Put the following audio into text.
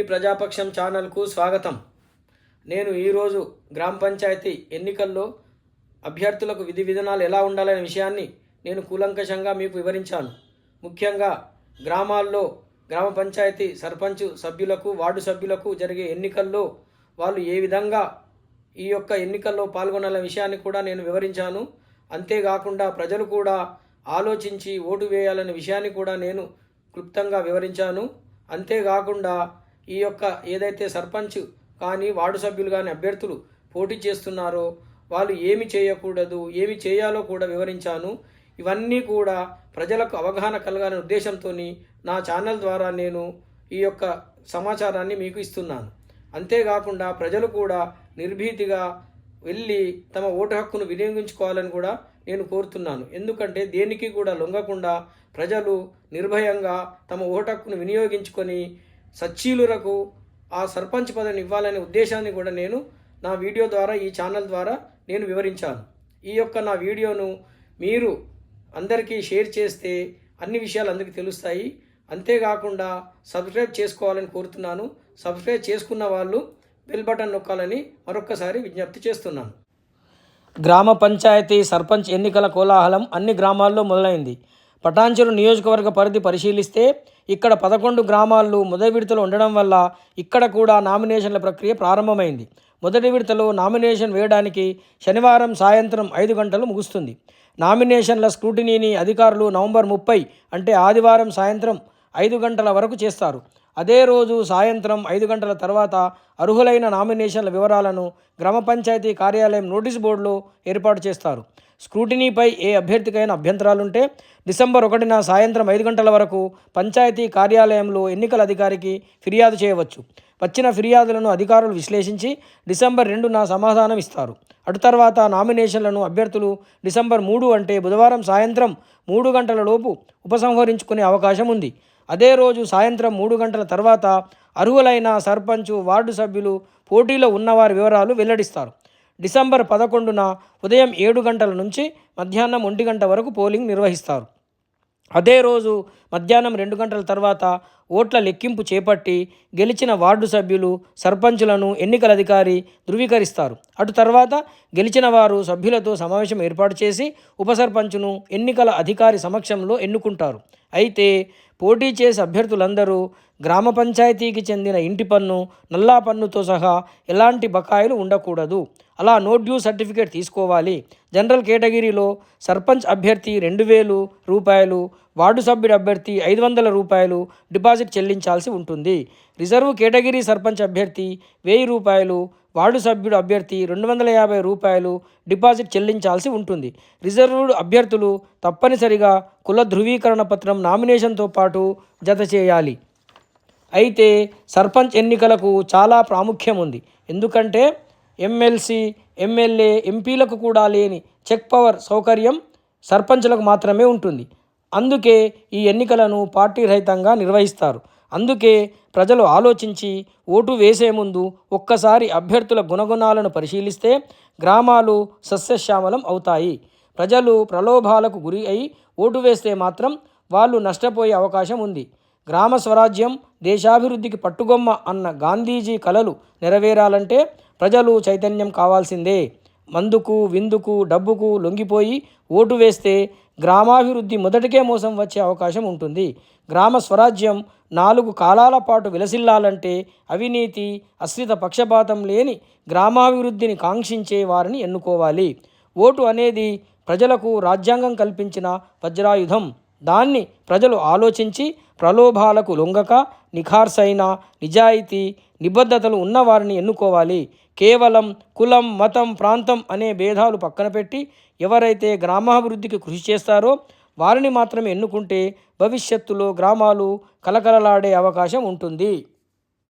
ప్రజాపక్షం ఛానల్కు స్వాగతం. నేను ఈరోజు గ్రామ పంచాయతీ ఎన్నికల్లో అభ్యర్థులకు విధి విధానాలు ఎలా ఉండాలనే విషయాన్ని నేను కూలంకషంగా మీకు వివరించాను. ముఖ్యంగా గ్రామాల్లో గ్రామ పంచాయతీ సర్పంచ్ సభ్యులకు, వార్డు సభ్యులకు జరిగే ఎన్నికల్లో వాళ్ళు ఏ విధంగా ఈ యొక్క ఎన్నికల్లో పాల్గొనాలనే విషయాన్ని కూడా నేను వివరించాను. అంతేకాకుండా ప్రజలు కూడా ఆలోచించి ఓటు వేయాలనే విషయాన్ని కూడా నేను క్లుప్తంగా వివరించాను. అంతేకాకుండా ఈ యొక్క ఏదైతే సర్పంచ్ కానీ వార్డు సభ్యులు కానీ అభ్యర్థులు పోటీ చేస్తున్నారో వాళ్ళు ఏమి చేయకూడదు, ఏమి చేయాలో కూడా వివరించాను. ఇవన్నీ కూడా ప్రజలకు అవగాహన కలగాలనే ఉద్దేశంతో నా ఛానల్ ద్వారా నేను ఈ యొక్క సమాచారాన్ని మీకు ఇస్తున్నాను. అంతేకాకుండా ప్రజలు కూడా నిర్భీతిగా వెళ్ళి తమ ఓటు హక్కును వినియోగించుకోవాలని కూడా నేను కోరుతున్నాను. ఎందుకంటే దేనికి కూడా లొంగకుండా ప్రజలు నిర్భయంగా తమ ఓటు హక్కును వినియోగించుకొని సచ్చీలులకు ఆ సర్పంచ్ పదవిని ఇవ్వాలనే ఉద్దేశాన్ని కూడా నేను నా వీడియో ద్వారా, ఈ ఛానల్ ద్వారా నేను వివరించాను. ఈ యొక్క నా వీడియోను మీరు అందరికీ షేర్ చేస్తే అన్ని విషయాలు అందరికీ తెలుస్తాయి. అంతేకాకుండా సబ్స్క్రైబ్ చేసుకోవాలని కోరుతున్నాను. సబ్స్క్రైబ్ చేసుకున్న వాళ్ళు బెల్ బటన్ నొక్కాలని మరొక్కసారి విజ్ఞప్తి చేస్తున్నాను. గ్రామ పంచాయతీ సర్పంచ్ ఎన్నికల కోలాహలం అన్ని గ్రామాల్లో మొదలైంది. పటాన్చెరు నియోజకవర్గ పరిధి పరిశీలిస్తే ఇక్కడ 11 గ్రామాలు మొదటి విడతలో ఉండడం వల్ల ఇక్కడ కూడా నామినేషన్ల ప్రక్రియ ప్రారంభమైంది. మొదటి విడతలో నామినేషన్ వేయడానికి శనివారం సాయంత్రం 5 గంటలు ముగుస్తుంది. నామినేషన్ల స్క్రూటినీని అధికారులు నవంబర్ 30 అంటే ఆదివారం సాయంత్రం 5 గంటల వరకు చేస్తారు. అదే రోజు సాయంత్రం 5 గంటల తర్వాత అర్హులైన నామినేషన్ల వివరాలను గ్రామ పంచాయతీ కార్యాలయం నోటీస్ బోర్డులో ఏర్పాటు చేస్తారు. స్క్రూటినీపై ఏ అభ్యర్థికైనా అభ్యంతరాలుంటే డిసెంబర్ 1న సాయంత్రం 5 గంటల వరకు పంచాయతీ కార్యాలయంలో ఎన్నికల అధికారికి ఫిర్యాదు చేయవచ్చు. వచ్చిన ఫిర్యాదులను అధికారులు విశ్లేషించి డిసెంబర్ 2న సమాధానం ఇస్తారు. అటు తర్వాత నామినేషన్లను అభ్యర్థులు డిసెంబర్ 3 అంటే బుధవారం సాయంత్రం 3 గంటల లోపు ఉపసంహరించుకునే అవకాశం ఉంది. అదే రోజు సాయంత్రం 3 గంటల తర్వాత అర్హులైన సర్పంచ్, వార్డు సభ్యులు, పోటీలో ఉన్నవారి వివరాలు వెల్లడిస్తారు. డిసెంబర్ 11న ఉదయం 7 గంటల నుంచి మధ్యాహ్నం 1 గంట వరకు పోలింగ్ నిర్వహిస్తారు. అదే రోజు మధ్యాహ్నం 2 గంటల తర్వాత ఓట్ల లెక్కింపు చేపట్టి గెలిచిన వార్డు సభ్యులు, సర్పంచులను ఎన్నికల అధికారి ధృవీకరిస్తారు. అటు తర్వాత గెలిచిన వారు సభ్యులతో సమావేశం ఏర్పాటు చేసి ఉప సర్పంచ్ను ఎన్నికల అధికారి సమక్షంలో ఎన్నుకుంటారు. అయితే పోటీ చేసే అభ్యర్థులందరూ గ్రామ పంచాయతీకి చెందిన ఇంటి పన్ను, నల్లా పన్నుతో సహా ఎలాంటి బకాయిలు ఉండకూడదు. అలా నో డ్యూ సర్టిఫికేట్ తీసుకోవాలి. జనరల్ కేటగిరీలో సర్పంచ్ అభ్యర్థి 2,000 రూపాయలు, వార్డు సభ్యుడి అభ్యర్థి 500 రూపాయలు డిపాజిట్ చెల్లించాల్సి ఉంటుంది. రిజర్వ్ కేటగిరీ సర్పంచ్ అభ్యర్థి 1000 రూపాయలు, వార్డు సభ్యుడు అభ్యర్థి 250 రూపాయలు డిపాజిట్ చెల్లించాల్సి ఉంటుంది. రిజర్వ్డ్ అభ్యర్థులు తప్పనిసరిగా కుల ధృవీకరణ పత్రం నామినేషన్తో పాటు జత చేయాలి. అయితే సర్పంచ్ ఎన్నికలకు చాలా ప్రాముఖ్యం ఉంది. ఎందుకంటే ఎమ్మెల్సీ, ఎమ్మెల్యే, ఎంపీలకు కూడా లేని చెక్ పవర్ సౌకర్యం సర్పంచ్లకు మాత్రమే ఉంటుంది. అందుకే ఈ ఎన్నికలను పార్టీ రహితంగా నిర్వహిస్తారు. అందుకే ప్రజలు ఆలోచించి ఓటు వేసే ముందు ఒక్కసారి అభ్యర్థుల గుణగుణాలను పరిశీలిస్తే గ్రామాలు సస్యశ్యామలం అవుతాయి. ప్రజలు ప్రలోభాలకు గురి అయి ఓటు వేస్తే మాత్రం వాళ్ళు నష్టపోయే అవకాశం ఉంది. గ్రామ స్వరాజ్యం, దేశాభివృద్ధికి పట్టుగొమ్మ అన్న గాంధీజీ కలలు నెరవేరాలంటే ప్రజలు చైతన్యం కావాల్సిందే. మందుకు, విందుకు, డబ్బుకు లొంగిపోయి ఓటు వేస్తే గ్రామాభివృద్ధి మొదటికే మోసం వచ్చే అవకాశం ఉంటుంది. గ్రామ స్వరాజ్యం 4 కాలాల పాటు విలసిల్లాలంటే అవినీతి, అశ్రిత పక్షపాతం లేని గ్రామాభివృద్ధిని కాంక్షించే వారిని ఎన్నుకోవాలి. ఓటు అనేది ప్రజలకు రాజ్యాంగం కల్పించిన వజ్రాయుధం. దాన్ని ప్రజలు ఆలోచించి ప్రలోభాలకు లొంగక నిఖార్సైన, నిజాయితీ, నిబద్ధతలు ఉన్నవారిని ఎన్నుకోవాలి. కేవలం కులం, మతం, ప్రాంతం అనే భేదాలు పక్కన పెట్టి ఎవరైతే గ్రామాభివృద్ధికి కృషి చేస్తారో వారిని మాత్రమే ఎన్నుకుంటే భవిష్యత్తులో గ్రామాలు కలకలలాడే అవకాశం ఉంటుంది.